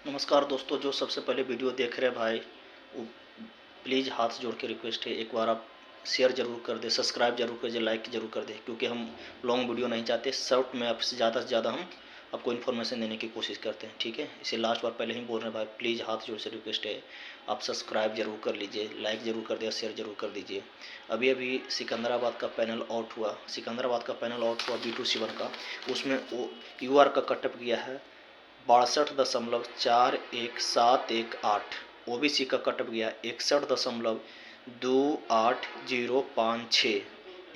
नमस्कार दोस्तों, जो सबसे पहले वीडियो देख रहे हैं भाई, वो प्लीज़ हाथ जोड़ के रिक्वेस्ट है, एक बार आप शेयर जरूर कर दें, सब्सक्राइब जरूर कर दें, लाइक जरूर कर दें, क्योंकि हम लॉन्ग वीडियो नहीं चाहते। शॉर्ट में आपसे ज़्यादा हम आपको इन्फॉर्मेशन देने की कोशिश करते हैं, ठीक है। इसे लास्ट बार पहले ही बोल रहे हैं भाई, प्लीज़ हाथ जोड़ से रिक्वेस्ट है, आप सब्सक्राइब जरूर कर लीजिए, लाइक जरूर कर दिया, शेयर जरूर कर दीजिए। अभी अभी सिकंदराबाद का पैनल आउट हुआ, B2C1 का। उसमें वो UR का कटअप गया है 62.41718। OBC का कटअप गया 61.28056।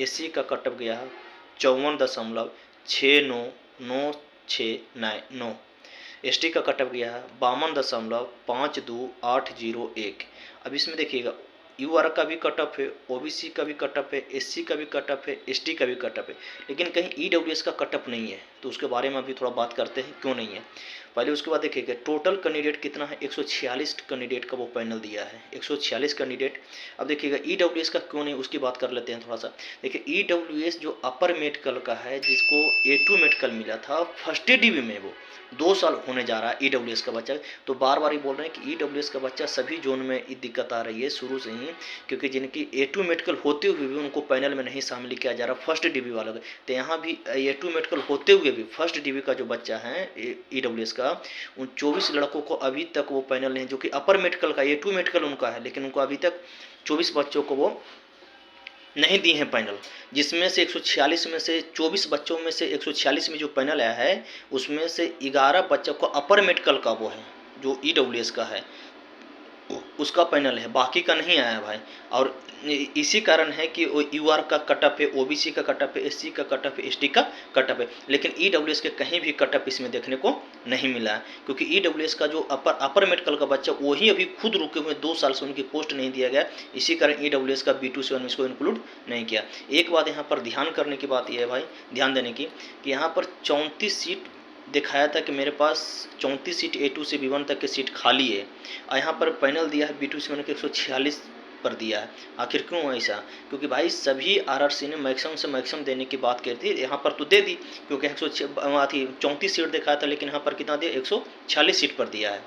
SC का कटअप गया है 54.69969। ST का कटअप गया है 52.52801। अब इसमें देखिएगा, UR का भी कटअप है, OBC का भी कटअप है, SC का भी कटअप है, ST का भी कटअप है, लेकिन कहीं EWS का कटअप नहीं है। तो उसके बारे में अभी थोड़ा बात करते हैं, क्यों नहीं है पहले। उसके बाद देखिएगा टोटल कैंडिडेट कितना है, 146 कैंडिडेट का वो पैनल दिया है, 146 कैंडिडेट। अब देखिएगा EWS का क्यों नहीं, उसकी बात कर लेते हैं थोड़ा सा। देखिए EWS जो अपर मेडिकल का है, जिसको A2 मेडिकल मिला था फर्स्ट DB में, वो 2 साल होने जा रहा है EWS का बच्चा। तो बार बार ही बोल रहे हैं कि EWS का बच्चा सभी जोन में दिक्कत आ रही है शुरू से ही, क्योंकि जिनकी A2 मेडिकल होते हुए भी उनको पैनल में नहीं शामिल किया जा रहा फर्स्ट DB वालों का। तो यहाँ भी A2 मेडिकल होते हुए भी फर्स्ट DB का जो बच्चा है EWS का, उन 24 लड़कों को अभी तक वो पैनल नहीं, जो कि अपर मेडिकल का A2 मेडिकल उनका है, लेकिन उनको अभी तक 24 बच्चों को वो नहीं दी है पैनल। जिसमें से 146 में से 24 बच्चों में से 146 में जो पैनल आया है, उसमें से 11 बच्चों को अपर मेडिकल का वो है, जो EWS का है उसका पैनल है, बाकी का नहीं आया भाई। और इसी कारण है कि वो UR का कटअप है, OBC का कटअप है, SC का कटअप है, ST का कटअप है, लेकिन EWS के कहीं भी कटअप इसमें देखने को नहीं मिला है। क्योंकि EWS का जो अपर मेडिकल का बच्चा, वही अभी खुद रुके हुए 2 साल से उनकी पोस्ट नहीं दिया गया, इसी कारण EWS का B2C1 में इसको इंक्लूड नहीं किया। एक बात यहाँ पर ध्यान करने की बात यह है भाई, ध्यान देने की, कि यहाँ पर 34 सीट दिखाया था कि मेरे पास 34 सीट A2 से B1 तक की सीट खाली है, और यहाँ पर पैनल दिया है B2C1 के 146 पर दिया है। आखिर क्यों ऐसा? क्योंकि भाई सभी RRC ने मैक्सिमम से मैक्सिमम देने की बात की थी, यहाँ पर तो दे दी, क्योंकि 134 सीट दिखाया था, लेकिन यहाँ पर कितना दिया, 146 सीट पर दिया है।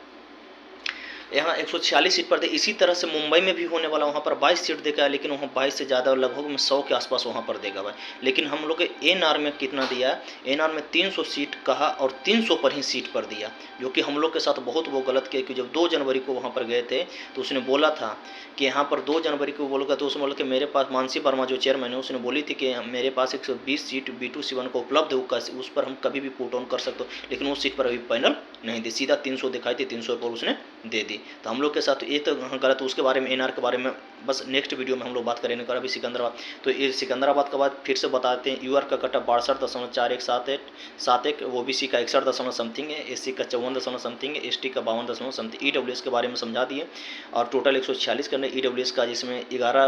यहाँ 146 सीट पर थे। इसी तरह से मुंबई में भी होने वाला, वहाँ पर 22 सीट देखा है, लेकिन वहाँ 22 से ज़्यादा लगभग 100 के आसपास वहाँ पर देगा भाई। लेकिन हम लोग के NR में कितना दिया है, NR में 300 सीट कहा और 300 पर ही सीट पर दिया, जो कि हम लोग के साथ बहुत वो गलत किया। कि जब 2 जनवरी को वहाँ पर गए थे, तो उसने बोला था कि यहाँ पर 2 जनवरी को बोलेगा, तो उसने बोला कि मेरे पास, मानसी वर्मा जो चेयरमैन है, उसने बोली थी कि मेरे पास 120 सीट B2C1 को उपलब्ध है, उस पर हम कभी भी पुट ऑन कर सकते हो, लेकिन उस सीट पर अभी पैनल नहीं दी, सीधा 300 दिखाई थी, 300 पर उसने दे दी। तो हम लोग के साथ ये तो गलत। उसके बारे में, NR के बारे में बस नेक्स्ट वीडियो में हम लोग बात करेंगे। कर अभी सिकंदराबाद, तो ये सिकंदराबाद के बाद फिर से बताते हैं। UR का कटअप 62.4171, OBC का 61 समथिंग है, SC का 54 समथिंग है, ST का 52 समथिंग। EWS के बारे में समझा दिए। और टोटल 146 करने EWS का, जिसमें 11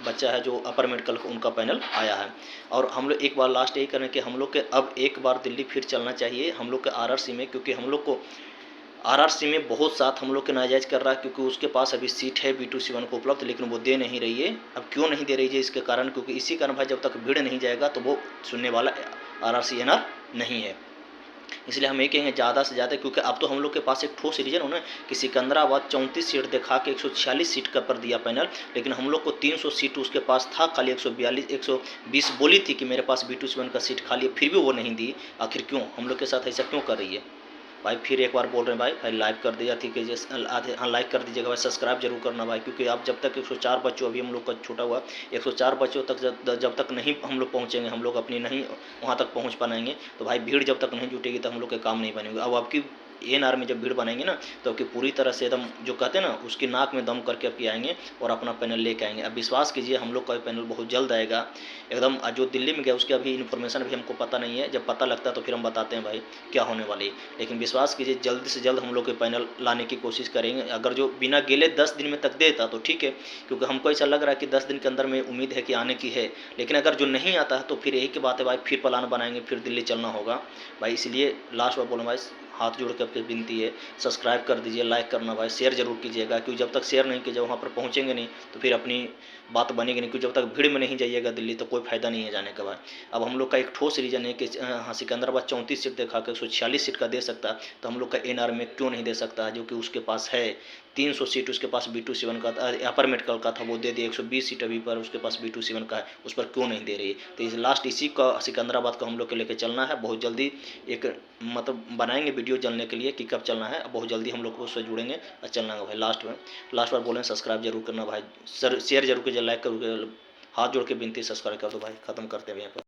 बच्चा है जो अपर मेडिकल उनका पैनल आया है। और हम लोग एक बार लास्ट यही करें कि हम लोग के अब एक बार दिल्ली फिर चलना चाहिए हम लोग के RRC में, क्योंकि हम लोग को RRC में बहुत साथ हम लोग के नाजायज़ कर रहा है, क्योंकि उसके पास अभी सीट है B2C1 को उपलब्ध, लेकिन वो दे नहीं रही है। अब क्यों नहीं दे रही है, इसके कारण, क्योंकि इसी कारण भाई, जब तक भीड़ नहीं जाएगा तो वो सुनने वाला RRC NR नहीं है। इसलिए हम ये कहेंगे ज़्यादा से ज़्यादा, क्योंकि अब तो हम लोग के पास एक ठोस रीजन हो ना, कि सिकंदराबाद 34 सीट दिखा के 146 सीट का पर दिया पैनल, लेकिन हम लोग को 300 सीट उसके पास था खाली, 120 बोली थी कि मेरे पास B2C1 का सीट खाली है, फिर भी वो नहीं दी। आखिर क्यों, हम लोग के साथ ऐसा क्यों कर रही है भाई? फिर एक बार बोल रहे हैं भाई लाइक कर दिया, ठीक है, हाँ लाइक कर दीजिएगा भाई, सब्सक्राइब जरूर करना भाई, क्योंकि आप जब तक 104 बच्चों, अभी हम लोग का छोटा हुआ 104 बच्चों तक जब तक नहीं हम लोग पहुँचेंगे, हम लोग अपनी नहीं वहाँ तक पहुँच पाएंगे, तो भाई भीड़ जब तक नहीं जुटेगी तो हम लोग के काम नहीं बनेंगे। अब आपकी NR में जब भीड़ बनाएंगे ना, तो आपकी पूरी तरह से एकदम, जो कहते हैं ना, उसकी नाक में दम करके आपकी आएंगे और अपना पैनल लेके आएंगे। अब विश्वास कीजिए, हम लोग का पैनल बहुत जल्द आएगा एकदम। जो दिल्ली में गया उसकी अभी इन्फॉर्मेशन भी हमको पता नहीं है, जब पता लगता है तो फिर हम बताते हैं भाई क्या होने वाली है। लेकिन विश्वास कीजिए, जल्द से जल्द हम लोग के पैनल लाने की कोशिश करेंगे। अगर जो बिना गेले 10 दिन में तक देता तो ठीक है, क्योंकि हमको ऐसा लग रहा है कि 10 दिन के अंदर में उम्मीद है कि आने की है। लेकिन अगर जो नहीं आता है तो फिर यही की बात है भाई, फिर प्लान बनाएंगे, फिर दिल्ली चलना होगा भाई। इसलिए लास्ट बार बोलूँ भाई, हाथ जोड़ के आपकी विनती है, सब्सक्राइब कर दीजिए, लाइक करना भाई, शेयर जरूर कीजिएगा, क्योंकि जब तक शेयर नहीं कीजिए वहाँ पर पहुँचेंगे नहीं तो फिर अपनी बात बनेगी नहीं, क्योंकि जब तक भीड़ में नहीं जाइएगा दिल्ली तो कोई फायदा नहीं है जाने का भाई। अब हम लोग का एक ठोस रीजन है कि हाँ, सिकंदराबाद 34 सीट दिखा के 146 सीट का दे सकता है, तो हम लोग का एनआर में क्यों नहीं दे सकता है, जो कि उसके पास है 300 सीट, उसके पास B27 का था, अपर मेडिकल का था, वो दे दिया। 120 सीट अभी पर उसके पास B27 का है, उस पर क्यों नहीं दे रही है। तो इस लास्ट इसी का सिकंदराबाद को हम लोग के लेके चलना है बहुत जल्दी। एक मतलब बनाएंगे वीडियो चलने के लिए कि कब चलना है, बहुत जल्दी हम लोग उससे जुड़ेंगे और चलना है भाई। लास्ट बार बोलें सब्सक्राइब जरूर करना भाई, शेयर जरूर कीजिए, लाइक करोगे, हाथ जोड़ के विनती, सब्सक्राइब कर दो भाई। खत्म करते हैं यहाँ पर।